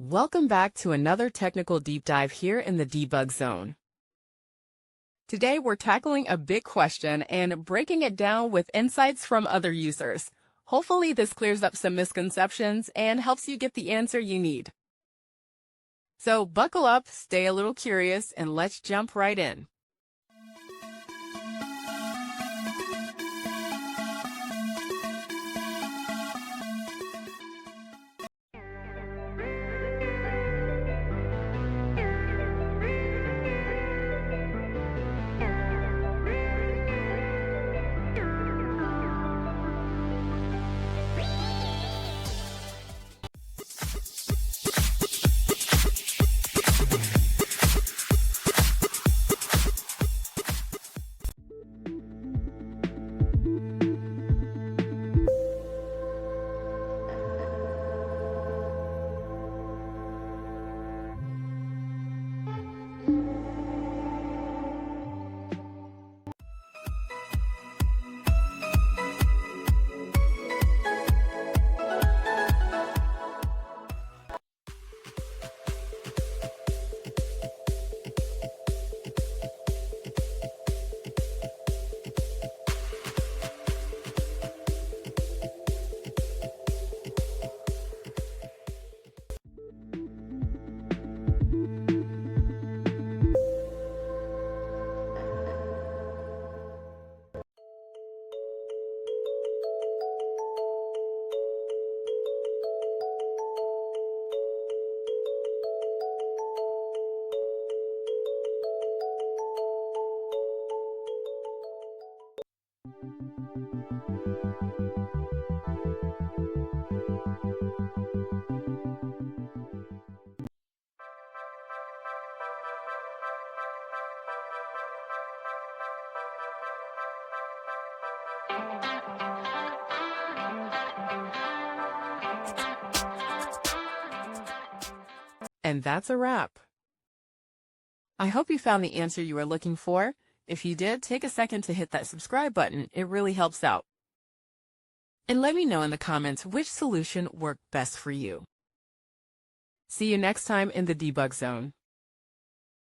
Welcome back to another technical deep dive here in the debug zone. Today we're tackling a big question and breaking it down with insights from other users. Hopefully this clears up some misconceptions and helps you get the answer you need. So buckle up, stay a little curious, and let's jump right in. And that's a wrap. I hope you found the answer you were looking for. If you did, take a second to hit that subscribe button. It really helps out. And let me know in the comments which solution worked best for you. See you next time in the debug zone.